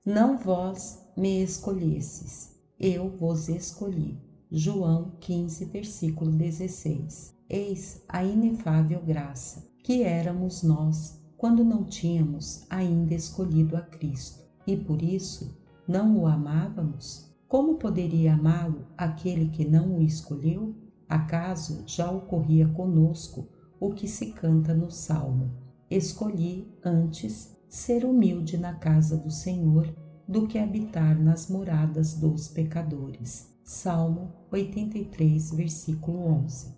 Não vós me escolhestes, eu vos escolhi. João 15, versículo 16. Eis a inefável graça, que éramos nós quando não tínhamos ainda escolhido a Cristo, e por isso não o amávamos? Como poderia amá-lo aquele que não o escolheu? Acaso já ocorria conosco o que se canta no Salmo: escolhi antes ser humilde na casa do Senhor do que habitar nas moradas dos pecadores. Salmo 83, versículo 11.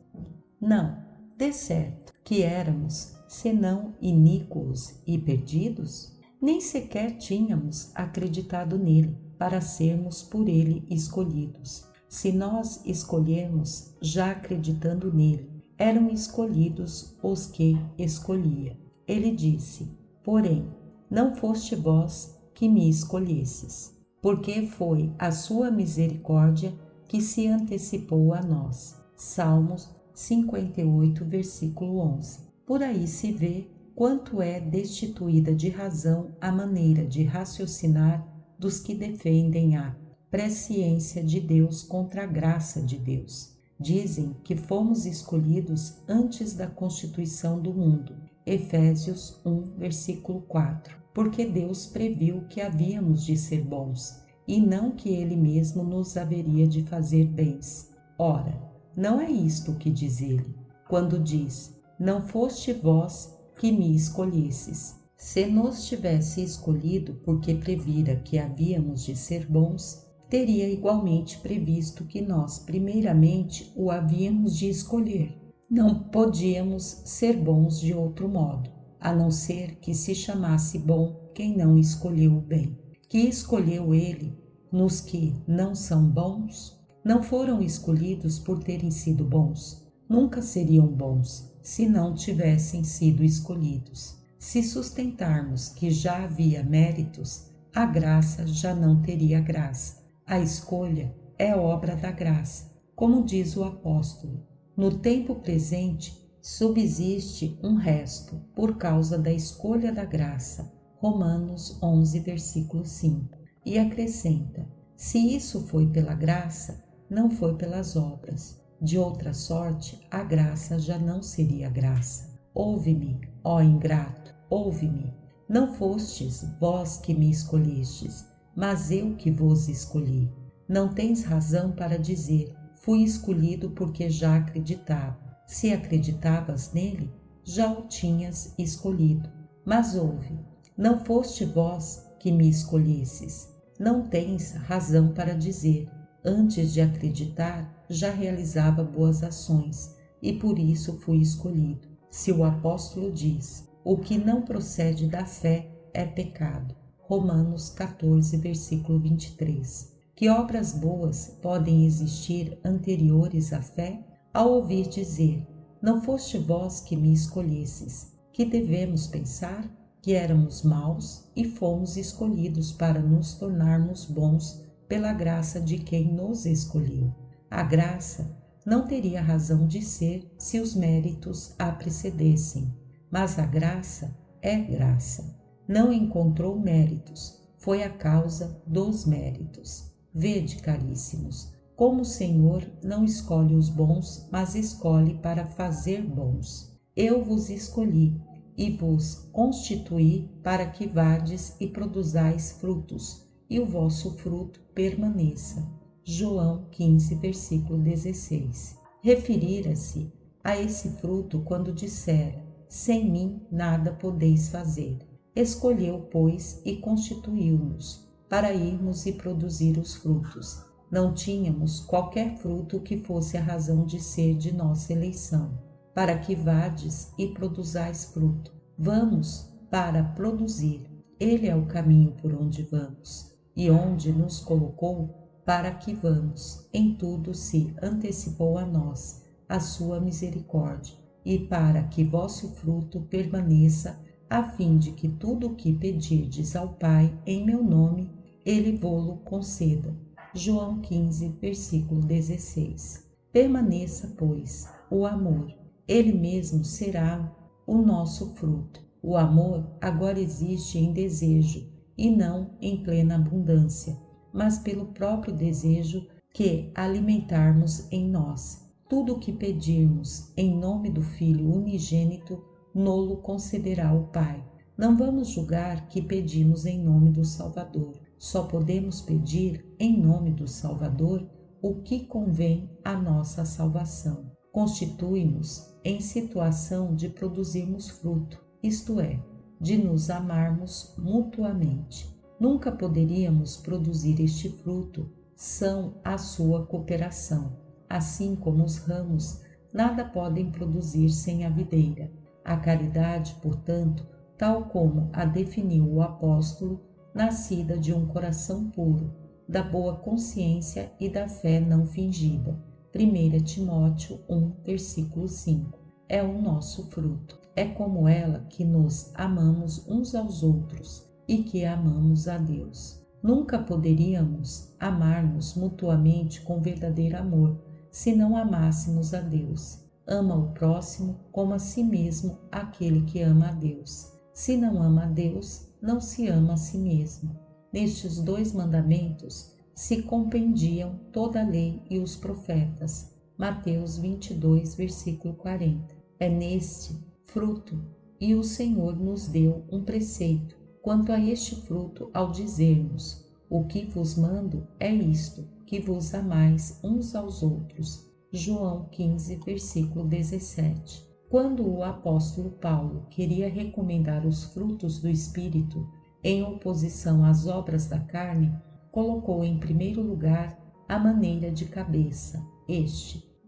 Não, de certo que éramos, senão iníquos e perdidos, nem sequer tínhamos acreditado nele, para sermos por ele escolhidos. Se nós escolhemos, já acreditando nele, eram escolhidos os que escolhia. Ele disse: porém, não foste vós que me escolhesses, porque foi a sua misericórdia que se antecipou a nós. Salmos 58, versículo 11. Por aí se vê quanto é destituída de razão a maneira de raciocinar dos que defendem a presciência de Deus contra a graça de Deus. Dizem que fomos escolhidos antes da constituição do mundo. Efésios 1, versículo 4. Porque Deus previu que havíamos de ser bons, e não que Ele mesmo nos haveria de fazer bens. Ora, não é isto que diz ele, quando diz: não foste vós que me escolhesses. Se nos tivesse escolhido porque previra que havíamos de ser bons, teria igualmente previsto que nós primeiramente o havíamos de escolher. Não podíamos ser bons de outro modo, a não ser que se chamasse bom quem não escolheu o bem. Que escolheu ele nos que não são bons? Não foram escolhidos por terem sido bons. Nunca seriam bons se não tivessem sido escolhidos. Se sustentarmos que já havia méritos, a graça já não teria graça. A escolha é obra da graça, como diz o apóstolo. No tempo presente, subsiste um resto por causa da escolha da graça. Romanos 11, versículo 5. E acrescenta: se isso foi pela graça, não foi pelas obras. De outra sorte, a graça já não seria graça. Ouve-me, ó ingrato, ouve-me. Não fostes vós que me escolhestes, mas eu que vos escolhi. Não tens razão para dizer: fui escolhido porque já acreditava. Se acreditavas nele, já o tinhas escolhido. Mas ouve, não foste vós que me escolhesses. Não tens razão para dizer: antes de acreditar, já realizava boas ações, e por isso fui escolhido. Se o apóstolo diz: o que não procede da fé é pecado. Romanos 14, versículo 23. Que obras boas podem existir anteriores à fé? Ao ouvir dizer: não foste vós que me escolhesses, que devemos pensar? Que éramos maus e fomos escolhidos para nos tornarmos bons pela graça de quem nos escolheu. A graça não teria razão de ser se os méritos a precedessem, mas a graça é graça. Não encontrou méritos, foi a causa dos méritos. Vede, caríssimos, como o Senhor não escolhe os bons, mas escolhe para fazer bons. Eu vos escolhi e vos constituí para que vades e produzais frutos, e o vosso fruto permaneça. João 15, versículo 16. Referira-se a esse fruto quando dissera: sem mim nada podeis fazer. Escolheu, pois, e constituiu-nos para irmos e produzir os frutos. Não tínhamos qualquer fruto que fosse a razão de ser de nossa eleição, para que vades e produzais fruto. Vamos para produzir. Ele é o caminho por onde vamos, e onde nos colocou para que vamos. Em tudo se antecipou a nós a sua misericórdia, e para que vosso fruto permaneça, a fim de que tudo o que pedirdes ao Pai em meu nome, ele vô-lo conceda. João 15, versículo 16. Permaneça, pois, o amor. Ele mesmo será o nosso fruto. O amor agora existe em desejo e não em plena abundância, mas pelo próprio desejo que alimentarmos em nós. Tudo o que pedirmos em nome do Filho unigênito, nolo concederá o Pai. Não vamos julgar que pedimos em nome do Salvador. Só podemos pedir em nome do Salvador o que convém à nossa salvação. Constitui-nos em situação de produzirmos fruto, isto é, de nos amarmos mutuamente. Nunca poderíamos produzir este fruto sem a sua cooperação, assim como os ramos nada podem produzir sem a videira. A caridade, portanto, tal como a definiu o apóstolo, nascida de um coração puro, da boa consciência e da fé não fingida. 1 Timóteo 1, versículo 5. É o nosso fruto. É como ela que nos amamos uns aos outros e que amamos a Deus. Nunca poderíamos amar-nos mutuamente com verdadeiro amor, se não amássemos a Deus. Ama o próximo como a si mesmo aquele que ama a Deus. Se não ama a Deus, não se ama a si mesmo. Nestes 2 mandamentos se compendiam toda a lei e os profetas. Mateus 22, versículo 40. É neste fruto e o Senhor nos deu um preceito quanto a este fruto ao dizer-nos: o que vos mando é isto, que vos amais uns aos outros. João 15, versículo 17. Quando o apóstolo Paulo queria recomendar os frutos do Espírito em oposição às obras da carne, colocou em primeiro lugar a maneira de cabeça.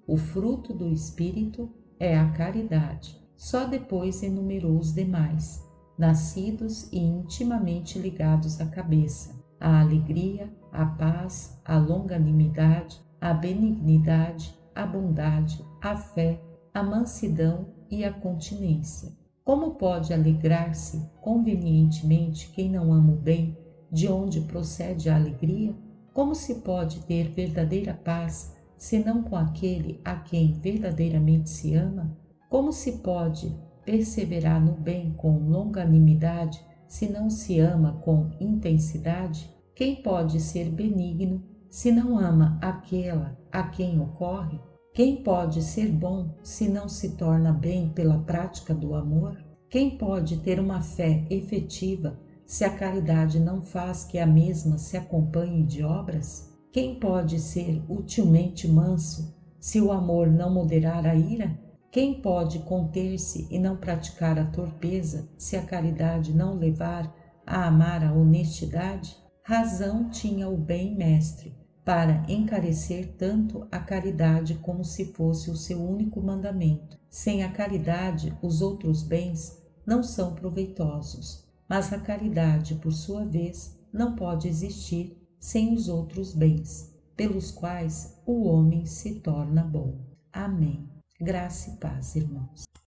O fruto do Espírito é a caridade. Só depois enumerou os demais, nascidos e intimamente ligados à cabeça: a alegria, a paz, a longanimidade, a benignidade, a bondade, a fé, a mansidão e a continência. Como pode alegrar-se convenientemente quem não ama o bem, de onde procede a alegria? Como se pode ter verdadeira paz, senão com aquele a quem verdadeiramente se ama? Como se pode perseverar no bem com longanimidade, se não se ama com intensidade? Quem pode ser benigno, se não ama aquela a quem ocorre? Quem pode ser bom, se não se torna bem pela prática do amor? Quem pode ter uma fé efetiva, se a caridade não faz que a mesma se acompanhe de obras? Quem pode ser utilmente manso, se o amor não moderar a ira? Quem pode conter-se e não praticar a torpeza, se a caridade não levar a amar a honestidade? Razão tinha o bem mestre para encarecer tanto a caridade como se fosse o seu único mandamento. Sem a caridade, os outros bens não são proveitosos, mas a caridade, por sua vez, não pode existir sem os outros bens, pelos quais o homem se torna bom. Amém. Graça e paz, irmãos.